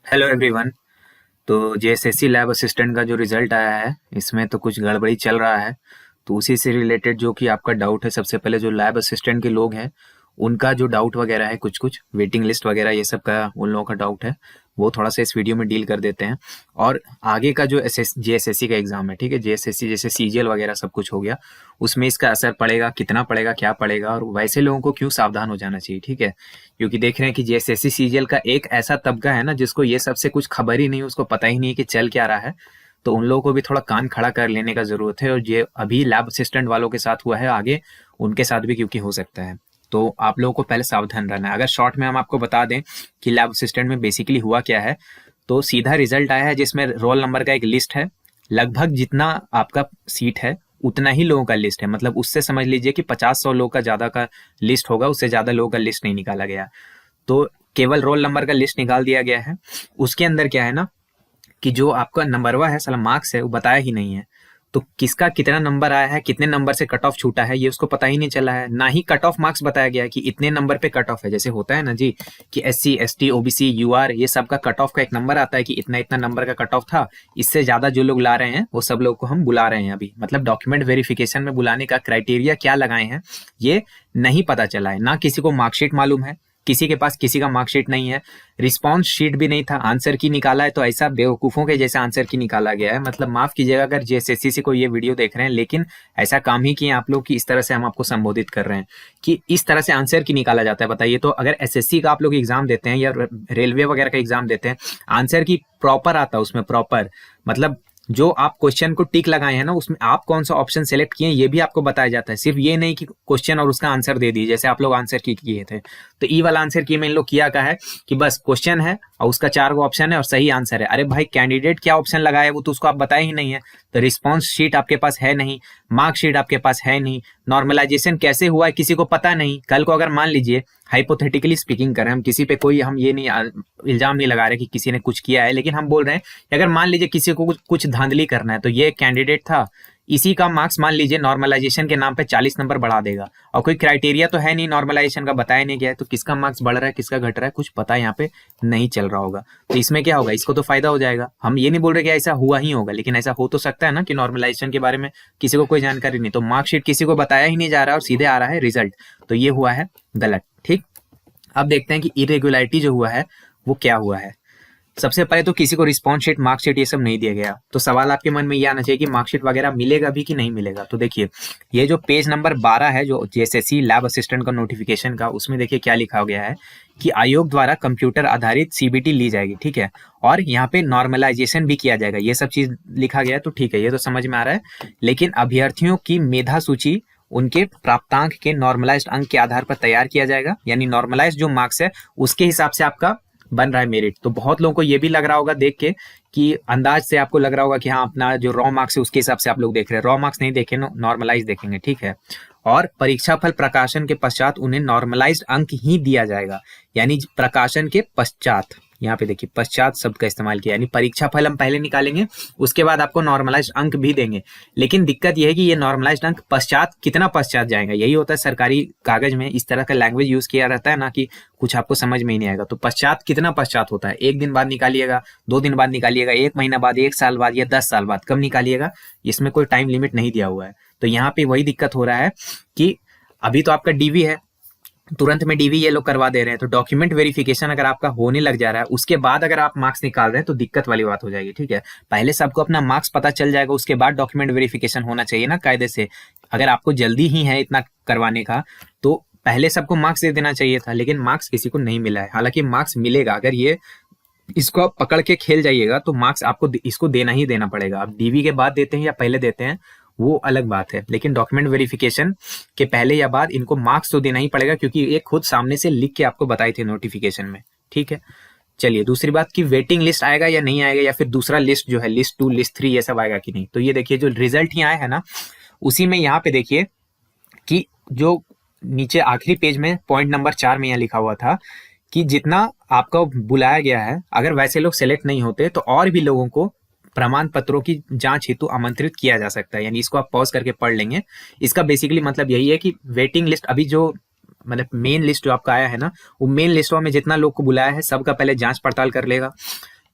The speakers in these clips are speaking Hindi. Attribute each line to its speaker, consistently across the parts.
Speaker 1: Hello everyone. तो जेएसएससी लैब असिस्टेंट का जो रिजल्ट आया है इसमें तो कुछ गड़बड़ी चल रहा है। तो उसी से रिलेटेड जो कि आपका डाउट है, सबसे पहले जो लैब असिस्टेंट के लोग हैं उनका जो डाउट वगैरह है, कुछ कुछ वेटिंग लिस्ट वगैरह ये सब का उन लोगों का डाउट है, वो थोड़ा सा इस वीडियो में डील कर देते हैं। और आगे का जो जेएसएससी का एग्जाम है, ठीक है, जेएसएससी जैसे सीजीएल वगैरह सब कुछ हो गया, उसमें इसका असर पड़ेगा, कितना पड़ेगा, क्या पड़ेगा, और वैसे लोगों को क्यों सावधान हो जाना चाहिए, ठीक है। क्योंकि देख रहे हैं कि जेएसएससी सीजीएल का एक ऐसा तबका है ना जिसको ये सबसे कुछ खबर ही नहीं, उसको पता ही नहीं है कि चल क्या रहा है। तो उन लोगों को भी थोड़ा कान खड़ा कर लेने का जरूरत है, और ये अभी लैब असिस्टेंट वालों के साथ हुआ है, आगे उनके साथ भी क्योंकि हो सकता है। तो आप लोगों को पहले सावधान रहना है। अगर शॉर्ट में हम आपको बता दें कि लैब असिस्टेंट में बेसिकली हुआ क्या है, तो सीधा रिजल्ट आया है जिसमें रोल नंबर का एक लिस्ट है, लगभग जितना आपका सीट है उतना ही लोगों का लिस्ट है। मतलब उससे समझ लीजिए कि 50-100 लोग का ज्यादा का लिस्ट होगा, उससे ज्यादा लोगों का लिस्ट नहीं निकाला गया। तो केवल रोल नंबर का लिस्ट निकाल दिया गया है। उसके अंदर क्या है ना कि जो आपका नंबरवा है, साला मार्क्स है, वो बताया ही नहीं है। तो किसका कितना नंबर आया है, कितने नंबर से कट ऑफ छूटा है, ये उसको पता ही नहीं चला है। ना ही कट ऑफ मार्क्स बताया गया है कि इतने नंबर पे कट ऑफ है। जैसे होता है ना जी कि एससी एसटी ओबीसी यूआर ये सब का कट ऑफ का एक नंबर आता है कि इतना इतना नंबर का कट ऑफ था, इससे ज्यादा जो लोग ला रहे हैं वो सब लोग को हम बुला रहे हैं अभी। मतलब डॉक्यूमेंट वेरिफिकेशन में बुलाने का क्राइटेरिया क्या लगाए हैं ये नहीं पता चला है। ना किसी को मार्कशीट मालूम है, किसी के पास किसी का मार्कशीट नहीं है, रिस्पॉन्स शीट भी नहीं था। आंसर की निकाला है तो ऐसा बेवकूफों के जैसा आंसर की निकाला गया है। मतलब माफ कीजिएगा अगर जेएसएससी से कोई ये वीडियो देख रहे हैं, लेकिन ऐसा काम ही किए आप लोग कि इस तरह से हम आपको संबोधित कर रहे हैं कि इस तरह से आंसर की निकाला जाता है। बताइए, तो अगर एसएससी का आप लोग एग्जाम देते हैं या रेलवे वगैरह का एग्जाम देते हैं, आंसर की प्रॉपर आता है उसमें, प्रॉपर मतलब जो आप क्वेश्चन को टिक लगाए हैं ना उसमें आप कौन सा ऑप्शन सेलेक्ट किए ये भी आपको बताया जाता है। सिर्फ ये नहीं कि क्वेश्चन और उसका आंसर दे दिए जैसे आप लोग आंसर की किए थे। तो ई वाला आंसर की में इन लोग किया का है कि बस क्वेश्चन है और उसका 4 गो ऑप्शन है और सही आंसर है। अरे भाई, कैंडिडेट क्या ऑप्शन लगाया वो तो उसको आप बताए ही नहीं है। तो रिस्पॉन्स शीट आपके पास है नहीं, मार्कशीट आपके पास है नहीं, नॉर्मलाइजेशन कैसे हुआ है किसी को पता नहीं। कल को अगर मान लीजिए हाइपोथेटिकली स्पीकिंग करें, हम किसी पे कोई हम ये नहीं इल्जाम नहीं लगा रहे कि किसी ने कुछ किया है, लेकिन हम बोल रहे हैं कि अगर मान लीजिए किसी को कुछ धांधली करना है, तो ये कैंडिडेट था, इसी का मार्क्स मान लीजिए नॉर्मलाइजेशन के नाम पे 40 नंबर बढ़ा देगा, और कोई क्राइटेरिया तो है नहीं नॉर्मलाइजेशन का, बताया नहीं गया है, तो किसका मार्क्स बढ़ रहा है किसका घट रहा है कुछ पता यहाँ पे नहीं चल रहा होगा। तो इसमें क्या होगा, इसको तो फायदा हो जाएगा। हम ये नहीं बोल रहे कि ऐसा हुआ ही होगा, लेकिन ऐसा हो तो सकता है ना कि नॉर्मलाइजेशन के बारे में किसी को कोई जानकारी नहीं, तो मार्कशीट किसी को बताया ही नहीं जा रहा और सीधे आ रहा है रिजल्ट। तो ये हुआ है गलत, ठीक। अब देखते हैं कि इरेगुलरिटी जो हुआ है वो क्या हुआ है। सबसे पहले तो किसी को रिस्पॉन्स शीट मार्कशीट ये सब नहीं दिया गया, तो सवाल आपके मन में ये आना चाहिए कि मार्कशीट वगैरह मिलेगा भी कि नहीं मिलेगा। तो देखिए, ये जो पेज नंबर 12 है जो जेएसएससी लैब असिस्टेंट का नोटिफिकेशन का, उसमें देखिए क्या लिखा गया है कि आयोग द्वारा कंप्यूटर आधारित सीबीटी ली जाएगी, ठीक है, और यहाँ पे नॉर्मलाइजेशन भी किया जाएगा, ये सब चीज लिखा गया है। तो ठीक है, ये तो समझ में आ रहा है। लेकिन अभ्यर्थियों की मेधा सूची उनके प्राप्तांक के नॉर्मलाइज्ड अंक के आधार पर तैयार किया जाएगा, यानी नॉर्मलाइज्ड जो मार्क्स है उसके हिसाब से आपका बन रहा है मेरिट। तो बहुत लोगों को ये भी लग रहा होगा देख के कि अंदाज से आपको लग रहा होगा कि हाँ अपना जो रॉ मार्क्स है उसके हिसाब से आप लोग देख रहे हैं। रॉ मार्क्स नहीं देखे, नॉर्मलाइज देखेंगे, ठीक है। और परीक्षा फल प्रकाशन के पश्चात उन्हें नॉर्मलाइज्ड अंक ही दिया जाएगा, यानी प्रकाशन के पश्चात, यहाँ पे देखिए पश्चात शब्द का इस्तेमाल किया, यानी परीक्षा फल हम पहले निकालेंगे उसके बाद आपको नॉर्मलाइज्ड अंक भी देंगे। लेकिन दिक्कत यह है कि ये नॉर्मलाइज्ड अंक पश्चात कितना पश्चात जाएगा, यही होता है सरकारी कागज में इस तरह का लैंग्वेज यूज किया रहता है ना कि कुछ आपको समझ में ही नहीं आएगा। तो पश्चात कितना पश्चात होता है, 1 दिन बाद निकालिएगा, 2 दिन बाद निकालिएगा, 1 महीना बाद, 1 साल बाद या 10 साल बाद, कब निकालिएगा इसमें कोई टाइम लिमिट नहीं दिया हुआ है। तो यहाँ पे वही दिक्कत हो रहा है कि अभी तो आपका डीवी है, तुरंत में डीवी ये लोग करवा दे रहे हैं। तो डॉक्यूमेंट वेरिफिकेशन अगर आपका होने लग जा रहा है उसके बाद अगर आप मार्क्स निकाल रहे हैं तो दिक्कत वाली बात हो जाएगी, ठीक है। पहले सबको अपना मार्क्स पता चल जाएगा, उसके बाद डॉक्यूमेंट वेरिफिकेशन होना चाहिए ना कायदे से। अगर आपको जल्दी ही है इतना करवाने का तो पहले सबको मार्क्स दे देना चाहिए था, लेकिन मार्क्स किसी को नहीं मिला है। हालांकि मार्क्स मिलेगा, अगर ये इसको आप पकड़ के खेल जाइएगा तो मार्क्स आपको इसको देना ही देना पड़ेगा। आप डीवी के बाद देते हैं या पहले देते हैं वो अलग बात है, लेकिन डॉक्यूमेंट वेरिफिकेशन के पहले या बाद इनको मार्क्स तो देना ही पड़ेगा, क्योंकि ये खुद सामने से लिख के आपको बताए थे नोटिफिकेशन में, ठीक है। चलिए दूसरी बात कि वेटिंग लिस्ट आएगा या नहीं आएगा, या फिर दूसरा लिस्ट जो है लिस्ट 2 लिस्ट 3 ये सब आएगा कि नहीं। तो ये देखिए जो रिजल्ट ही आया है ना उसी में यहाँ पे देखिए कि जो नीचे आखिरी पेज में पॉइंट नंबर 4 में यहाँ लिखा हुआ था कि जितना आपका बुलाया गया है, अगर वैसे लोग सेलेक्ट नहीं होते तो और भी लोगों को प्रमाण पत्रों की जांच हेतु आमंत्रित किया जा सकता है। यानी इसको आप पॉज करके पढ़ लेंगे। इसका बेसिकली मतलब यही है कि वेटिंग लिस्ट अभी जो मतलब मेन लिस्ट जो आपका आया है ना, वो मेन लिस्टों में जितना लोग को बुलाया है सबका पहले जांच पड़ताल कर लेगा।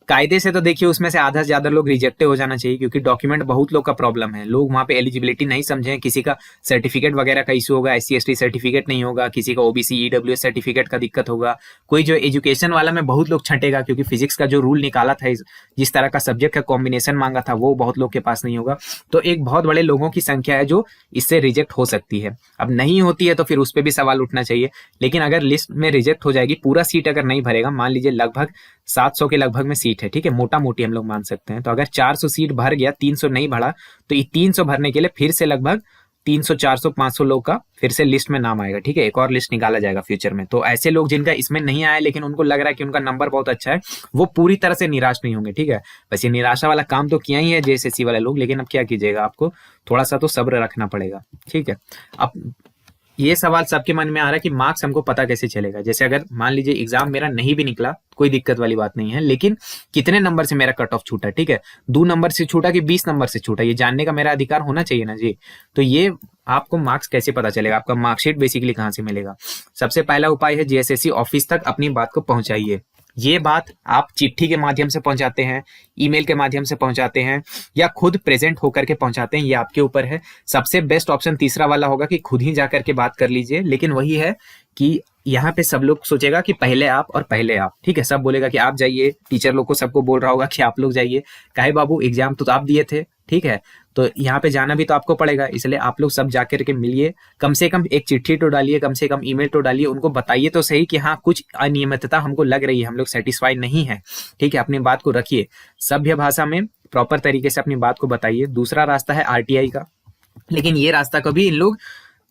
Speaker 1: कायदे से तो देखिए उसमें से आधा से ज्यादा लोग रिजेक्ट हो जाना चाहिए, क्योंकि डॉक्यूमेंट बहुत लोग का प्रॉब्लम है, लोग वहाँ पे एलिजिबिलिटी नहीं समझे, किसी का सर्टिफिकेट वगैरह का इशू होगा, SC ST सर्टिफिकेट नहीं होगा, किसी का OBC EWS सर्टिफिकेट का दिक्कत होगा, कोई जो एजुकेशन वाला में बहुत लोग छंटेगा, क्योंकि फिजिक्स का जो रूल निकाला था, जिस तरह का सब्जेक्ट का कॉम्बिनेशन मांगा था, वो बहुत लोग के पास नहीं होगा। तो एक बहुत बड़े लोगों की संख्या है जो इससे रिजेक्ट हो सकती है। अब नहीं होती है तो फिर उस पर भी सवाल उठना चाहिए, लेकिन अगर लिस्ट में रिजेक्ट हो जाएगी, पूरा सीट अगर नहीं भरेगा, मान लीजिए लगभग 700 के लगभग में सीट है, ठीक है, मोटा मोटी हम लोग मान सकते हैं, तो अगर 400 सीट भर गया, 300 नहीं भरा, तो ये 300 भरने के लिए फिर से लगभग 300 400 500 लोग का फिर से लिस्ट में नाम आएगा, ठीक है, एक और लिस्ट निकाला जाएगा फ्यूचर में। तो ऐसे लोग जिनका इसमें नहीं आया लेकिन उनको लग रहा है कि उनका नंबर बहुत अच्छा है, वो पूरी तरह से निराश नहीं होंगे, ठीक है। वैसे निराशा वाला काम तो किया ही है JSSC वाले लोग, लेकिन अब क्या कीजिएगा, आपको थोड़ा सा तो सब्र रखना पड़ेगा, ठीक है। अब ये सवाल सबके मन में आ रहा है कि मार्क्स हमको पता कैसे चलेगा। जैसे अगर मान लीजिए एग्जाम मेरा नहीं भी निकला, कोई दिक्कत वाली बात नहीं है, लेकिन कितने नंबर से मेरा कट ऑफ छूटा, ठीक है, 2 नंबर से छूटा कि 20 नंबर से छूटा, ये जानने का मेरा अधिकार होना चाहिए ना जी। तो ये आपको मार्क्स कैसे पता चलेगा, आपका मार्कशीट बेसिकली कहाँ से मिलेगा। सबसे पहला उपाय है JSSC ऑफिस तक अपनी बात को पहुंचाइए। ये बात आप चिट्ठी के माध्यम से पहुंचाते हैं, ईमेल के माध्यम से पहुंचाते हैं, या खुद प्रेजेंट होकर के पहुंचाते हैं, ये आपके ऊपर है। सबसे बेस्ट ऑप्शन तीसरा वाला होगा कि खुद ही जाकर के बात कर लीजिए, लेकिन वही है कि यहाँ पे सब लोग सोचेगा कि पहले आप और पहले आप, ठीक है, सब बोलेगा कि आप जाइए, टीचर लोग को सबको बोल रहा होगा कि आप लोग जाइए, काहे बाबू एग्जाम तो आप दिए थे, ठीक है, तो यहाँ पे जाना भी तो आपको पड़ेगा, इसलिए आप लोग सब जाकर के मिलिए, कम से कम एक चिट्ठी तो डालिए, कम से कम ईमेल तो डालिए, उनको बताइए तो सही कि हाँ कुछ अनियमितता हमको लग रही है, हम लोग सेटिस्फाइड नहीं है, ठीक है, अपनी बात को रखिए, सभ्य भाषा में प्रॉपर तरीके से अपनी बात को बताइए। दूसरा रास्ता है RTI का, लेकिन ये रास्ता कभी इन लोग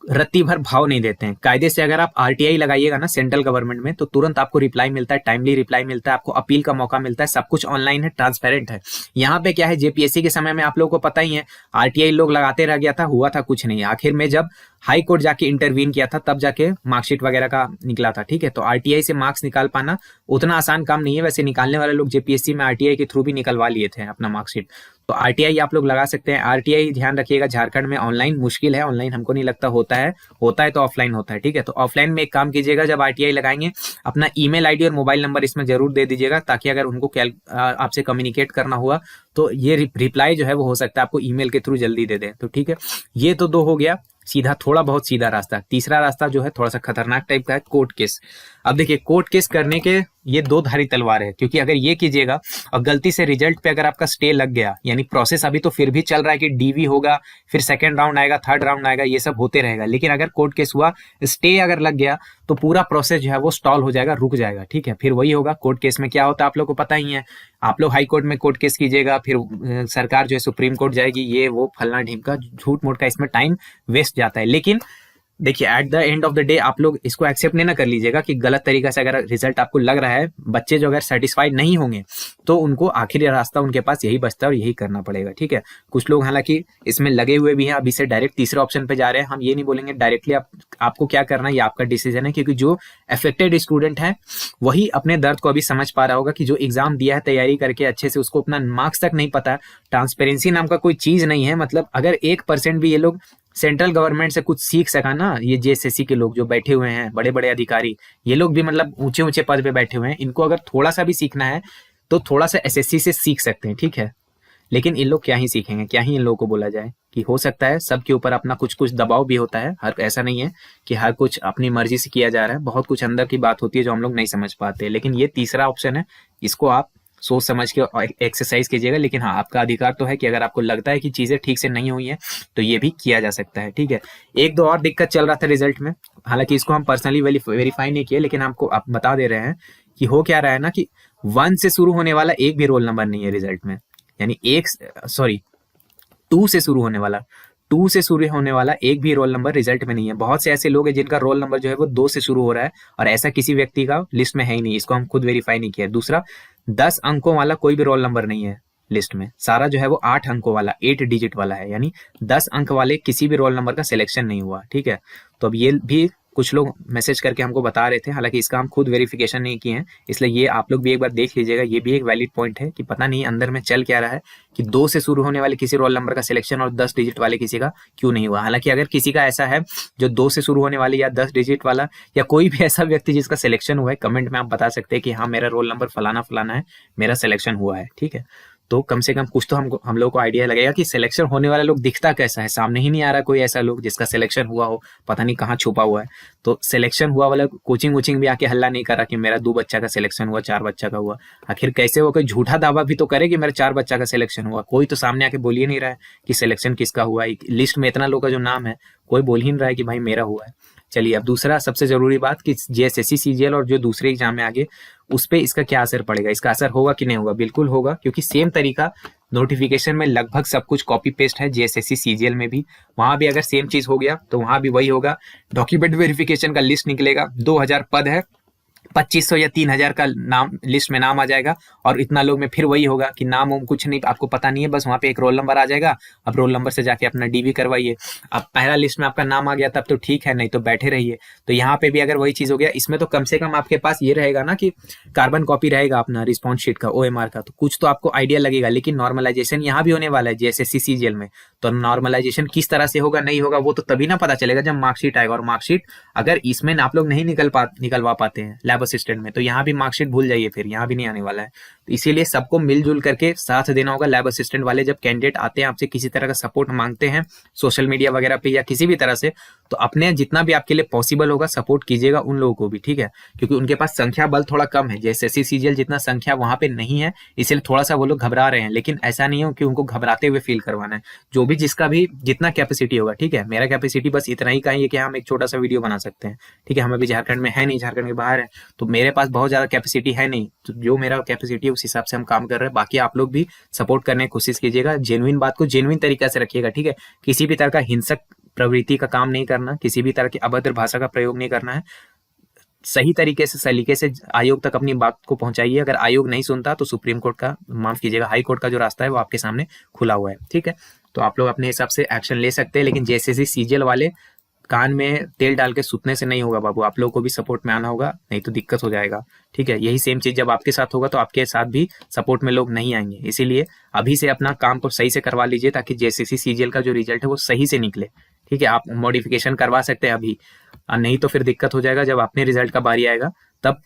Speaker 1: रत्ती भर भाव नहीं देते हैं। कायदे से अगर आप RTI लगाइएगा ना सेंट्रल गवर्नमेंट में, तो तुरंत आपको रिप्लाई मिलता है, टाइमली रिप्लाई मिलता है, आपको अपील का मौका मिलता है, सब कुछ ऑनलाइन है, ट्रांसपेरेंट है। यहाँ पे क्या है, JPSC के समय में आप लोगों को पता ही है, RTI लोग लगाते रह गया था, हुआ था कुछ नहीं, आखिर में जब हाई कोर्ट जाके इंटरवीन किया था तब जाके मार्कशीट वगैरह का निकला था, ठीक है। तो RTI से मार्क्स निकाल पाना उतना आसान काम नहीं है, वैसे निकालने वाले लोग JPSC में RTI के थ्रू भी निकलवा लिए थे अपना मार्कशीट, तो RTI आप लोग लगा सकते हैं। RTI ध्यान रखिएगा, झारखंड में ऑनलाइन मुश्किल है, ऑनलाइन हमको नहीं लगता होता है तो ऑफलाइन होता है, ठीक है। तो ऑफलाइन में एक काम कीजिएगा, जब RTI लगाएंगे अपना ईमेल आईडी और मोबाइल नंबर इसमें जरूर दे दीजिएगा, ताकि अगर उनको आपसे कम्युनिकेट करना हुआ तो ये रिप्लाई जो है वो हो सकता है आपको ईमेल के थ्रू जल्दी दे दें, तो ठीक है। ये तो 2 हो गया सीधा, थोड़ा बहुत सीधा रास्ता। तीसरा रास्ता जो है थोड़ा सा खतरनाक टाइप का है, कोर्ट केस। अब देखिए कोर्ट केस करने के ये 2 धारी तलवार है, क्योंकि अगर ये कीजिएगा और गलती से रिजल्ट पे अगर आपका स्टे लग गया, यानी प्रोसेस अभी तो फिर भी चल रहा है कि DV होगा, फिर सेकंड राउंड आएगा, थर्ड राउंड आएगा, ये सब होते रहेगा, लेकिन अगर कोर्ट केस हुआ, स्टे अगर लग गया, तो पूरा प्रोसेस जो है वो स्टॉल हो जाएगा, रुक जाएगा, ठीक है। फिर वही होगा, कोर्ट केस में क्या होता है आप लोग को पता ही है, आप लोग हाई कोर्ट में कोर्ट केस कीजिएगा, फिर सरकार जो है सुप्रीम कोर्ट जाएगी, ये वो फलना ढीमका झूठ मूठ का, इसमें टाइम वेस्ट जाता है। लेकिन देखिए at the end of the day आप लोग इसको एक्सेप्ट नहीं ना कर लीजिएगा कि गलत तरीका से अगर रिजल्ट आपको लग रहा है, बच्चे जो अगर सेटिस्फाइड नहीं होंगे तो उनको आखिरी रास्ता उनके पास यही बचता है और यही करना पड़ेगा, ठीक है। कुछ लोग हालांकि इसमें लगे हुए भी हैं, अभी से डायरेक्ट तीसरे ऑप्शन पे जा रहे हैं। हम ये नहीं बोलेंगे डायरेक्टली आपको क्या करना है, ये आपका डिसीजन है, क्योंकि जो अफेक्टेड स्टूडेंट है वही अपने दर्द को अभी समझ पा रहा होगा कि जो एग्जाम दिया है तैयारी करके अच्छे से, उसको अपना मार्क्स तक नहीं पता, ट्रांसपेरेंसी नाम का कोई चीज नहीं है। मतलब अगर 1% भी ये लोग सेंट्रल गवर्नमेंट से कुछ सीख सका ना, ये JSSC के लोग जो बैठे हुए हैं, बड़े बड़े अधिकारी, ये लोग भी मतलब ऊंचे ऊंचे पद पे बैठे हुए हैं, इनको अगर थोड़ा सा भी सीखना है तो थोड़ा सा SSC से सीख सकते हैं, ठीक है। लेकिन इन लोग क्या ही सीखेंगे, क्या ही इन लोगों को बोला जाए कि हो सकता है सबके ऊपर अपना कुछ कुछ दबाव भी होता है, हर ऐसा नहीं है कि हर कुछ अपनी मर्जी से किया जा रहा है, बहुत कुछ अंदर की बात होती है जो हम लोग नहीं समझ पाते। लेकिन ये तीसरा ऑप्शन है, इसको आप सोच समझ के एक्सरसाइज कीजिएगा। लेकिन हाँ, आपका अधिकार तो है कि अगर आपको लगता है कि चीजें ठीक से नहीं हुई हैं तो ये भी किया जा सकता है, ठीक है। 1-2 और दिक्कत चल रहा था रिजल्ट में, हालांकि इसको हम पर्सनली वेरीफाई नहीं किए, लेकिन आपको आप बता दे रहे हैं कि हो क्या रहा है ना, कि 1 से शुरू होने वाला एक भी रोल नंबर नहीं है रिजल्ट में, यानी 2 से शुरू होने वाला एक भी रोल नंबर रिजल्ट में नहीं है। बहुत से ऐसे लोग हैं जिनका रोल नंबर जो है वो 2 से शुरू हो रहा है, और ऐसा किसी व्यक्ति का लिस्ट में है ही नहीं, इसको हम खुद वेरीफाई नहीं किया। दूसरा, 10 अंकों वाला कोई भी रोल नंबर नहीं है लिस्ट में, सारा जो है वो 8 अंकों वाला, 8 डिजिट वाला है, यानी 10 अंक वाले किसी भी रोल नंबर का सिलेक्शन नहीं हुआ, ठीक है। तो अब ये भी कुछ लोग मैसेज करके हमको बता रहे थे, हालांकि इसका हम खुद वेरिफिकेशन नहीं किए हैं, इसलिए ये आप लोग भी एक बार देख लीजिएगा। ये भी एक वैलिड पॉइंट है कि पता नहीं अंदर में चल क्या रहा है कि 2 से शुरू होने वाले किसी रोल नंबर का सिलेक्शन और 10 डिजिट वाले किसी का क्यों नहीं हुआ। हालांकि अगर किसी का ऐसा है जो 2 से शुरू होने वाले या 10 डिजिट वाला या कोई भी ऐसा व्यक्ति जिसका सिलेक्शन हुआ है, कमेंट में आप बता सकते हैं कि हाँ मेरा रोल नंबर फलाना फलाना है, मेरा सिलेक्शन हुआ है, ठीक है। तो कम से कम कुछ तो हम लोग को आइडिया लगेगा कि सिलेक्शन होने वाला लोग दिखता कैसा है। सामने ही नहीं आ रहा कोई ऐसा लोग जिसका सिलेक्शन हुआ हो, पता नहीं कहाँ छुपा हुआ है। तो सिलेक्शन हुआ वाला कोचिंग वोचिंग भी आके हल्ला नहीं कर रहा कि मेरा 2 बच्चा का सिलेक्शन हुआ, 4 बच्चा का हुआ। आखिर कैसे वो कोई झूठा दावा भी तो करे कि मेरा 4 बच्चा का सिलेक्शन हुआ। कोई तो सामने आके बोल ही नहीं रहा है कि सिलेक्शन किसका हुआ है। लिस्ट में इतना लोग का जो नाम है कोई बोल ही नहीं रहा है कि भाई मेरा हुआ है। चलिए, अब दूसरा सबसे जरूरी बात कि जेएसएससी सीजीएल और जो दूसरे एग्जाम में आगे उस पर इसका क्या असर पड़ेगा। इसका असर होगा कि नहीं होगा? बिल्कुल होगा, क्योंकि सेम तरीका नोटिफिकेशन में लगभग सब कुछ कॉपी पेस्ट है। जेएसएससी सीजीएल में भी, वहां भी अगर सेम चीज हो गया तो वहां भी वही होगा। डॉक्यूमेंट वेरिफिकेशन का लिस्ट निकलेगा, 2000 पद है, 2500 या 3000 का नाम लिस्ट में नाम आ जाएगा, और इतना लोग में फिर वही होगा कि नाम कुछ नहीं, आपको पता नहीं है, बस वहां पे एक रोल नंबर आ जाएगा। अब रोल नंबर से जाके अपना डीवी करवाइए। अब पहला लिस्ट में आपका नाम आ गया तब तो ठीक है, नहीं तो बैठे रहिए। तो यहाँ पे भी अगर वही चीज हो गया, इसमें तो कम से कम आपके पास ये रहेगा ना कि कार्बन कॉपी रहेगा अपना रिस्पॉन्स शीट का, ओएमआर का, तो कुछ तो आपको आइडिया लगेगा। लेकिन नॉर्मलाइजेशन यहाँ भी होने वाला है जेएसएससी सीजीएल में। तो नॉर्मलाइजेशन किस तरह से होगा नहीं होगा वो तो तभी ना पता चलेगा जब मार्कशीट आएगा। और मार्कशीट अगर इसमें आप लोग नहीं निकलवा पाते हैं लैब असिस्टेंट में, तो यहाँ भी मार्कशीट भूल जाइए, फिर यहाँ भी नहीं आने वाला है। तो इसीलिए सबको मिलजुल करके साथ देना होगा। लैब असिस्टेंट वाले जब कैंडिडेट आते हैं आपसे किसी तरह का सपोर्ट मांगते हैं सोशल मीडिया वगैरह पे या किसी भी तरह से, तो अपने जितना भी आपके लिए पॉसिबल होगा सपोर्ट कीजिएगा उन लोगों को भी, ठीक है। क्योंकि उनके पास संख्या बल थोड़ा कम है, जैसे सीजीएल जितना संख्या वहां पे नहीं है, इसलिए थोड़ा सा वो लोग घबरा रहे हैं। लेकिन ऐसा नहीं हो कि उनको घबराते हुए फील करवाना है। जो भी जिसका भी जितना कैपेसिटी होगा, ठीक है। मेरा कैपेसिटी बस इतना ही का है कि हम एक छोटा सा वीडियो बना सकते हैं, ठीक है। हम अभी झारखंड में है नहीं, झारखंड के बाहर है, तो मेरे पास बहुत ज्यादा कैपेसिटी है नहीं। तो जो मेरा कैपेसिटी है उस हिसाब से हम काम कर रहे हैं। बाकी आप लोग भी सपोर्ट करने की कोशिश कीजिएगा, जेन्युइन बात को जेन्युइन तरीका से रखिएगा, ठीक है। किसी भी तरह का हिंसक प्रवृत्ति का काम नहीं करना, किसी भी तरह की अभद्र भाषा का प्रयोग नहीं करना है। सही तरीके से सलीके से आयोग तक अपनी बात को पहुंचाइए। अगर आयोग नहीं सुनता तो सुप्रीम कोर्ट का, माफ कीजिएगा, हाई कोर्ट का जो रास्ता है वो आपके सामने खुला हुआ है, ठीक है। तो आप लोग अपने हिसाब से एक्शन ले सकते हैं। लेकिन जेएसएससी सीजीएल वाले कान में तेल डाल के सुतने से नहीं होगा बाबू, आप लोगों को भी सपोर्ट में आना होगा, नहीं तो दिक्कत हो जाएगा, ठीक है। यही सेम चीज जब आपके साथ होगा तो आपके साथ भी सपोर्ट में लोग नहीं आएंगे। इसीलिए अभी से अपना काम को सही से करवा लीजिए ताकि जेएसएससी सीजीएल का जो रिजल्ट है वो सही से निकले, ठीक है। आप मॉडिफिकेशन करवा सकते हैं अभी, नहीं तो फिर दिक्कत हो जाएगा। जब अपने रिजल्ट का बारी आएगा तब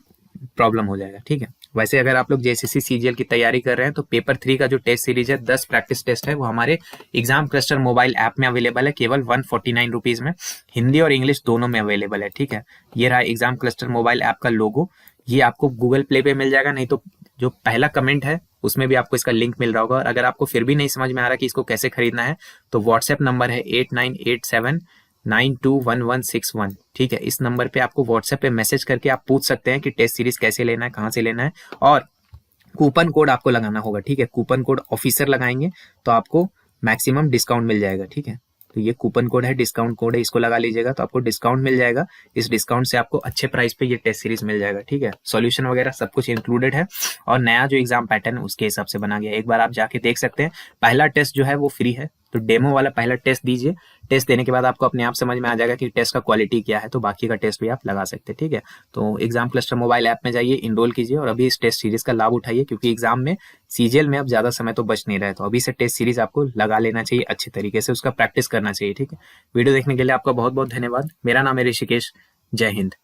Speaker 1: प्रॉब्लम हो जाएगा, ठीक है। वैसे अगर आप लोग जेएसएससी सीजीएल की तैयारी कर रहे हैं तो पेपर 3 का जो टेस्ट सीरीज है, 10 प्रैक्टिस टेस्ट है, वो हमारे एग्जाम क्लस्टर मोबाइल ऐप में अवेलेबल है, केवल 149 रुपीज में। हिंदी और इंग्लिश दोनों में अवेलेबल है, ठीक है। ये रहा एग्जाम क्लस्टर मोबाइल ऐप का लोगो, ये आपको गूगल प्ले पे मिल जाएगा, नहीं तो जो पहला कमेंट है उसमें भी आपको इसका लिंक मिल रहा होगा। और अगर आपको फिर भी नहीं समझ में आ रहा कि इसको कैसे खरीदना है तो व्हाट्सएप नंबर है 8987921161, ठीक है। इस नंबर पे आपको व्हाट्सएप पे मैसेज करके आप पूछ सकते हैं कि टेस्ट सीरीज कैसे लेना है, कहाँ से लेना है, और कूपन कोड आपको लगाना होगा, ठीक है। कूपन कोड ऑफिसर लगाएंगे तो आपको मैक्सिमम डिस्काउंट मिल जाएगा, ठीक है। तो ये कूपन कोड है, डिस्काउंट कोड है, इसको लगा लीजिएगा तो आपको डिस्काउंट मिल जाएगा। इस डिस्काउंट से आपको अच्छे प्राइस पे ये टेस्ट सीरीज मिल जाएगा, ठीक है। सॉल्यूशन वगैरह सब कुछ इंक्लूडेड है, और नया जो एग्जाम पैटर्न है उसके हिसाब से बना गया। एक बार आप जाके देख सकते हैं। पहला टेस्ट जो है वो फ्री है, तो डेमो वाला पहला टेस्ट दीजिए। टेस्ट देने के बाद आपको अपने आप समझ में आ जाएगा कि टेस्ट का क्वालिटी क्या है, तो बाकी का टेस्ट भी आप लगा सकते हैं, ठीक है। तो एग्जाम क्लस्टर मोबाइल ऐप में जाइए, इनरोल कीजिए और अभी इस टेस्ट सीरीज का लाभ उठाइए, क्योंकि एग्जाम में सीजीएल में अब ज्यादा समय तो बच नहीं रहा है। तो अभी से टेस्ट सीरीज आपको लगा लेना चाहिए, अच्छे तरीके से उसका प्रैक्टिस करना चाहिए, ठीक है। वीडियो देखने के लिए आपका बहुत बहुत धन्यवाद। मेरा नाम है ऋषिकेश। जय हिंद।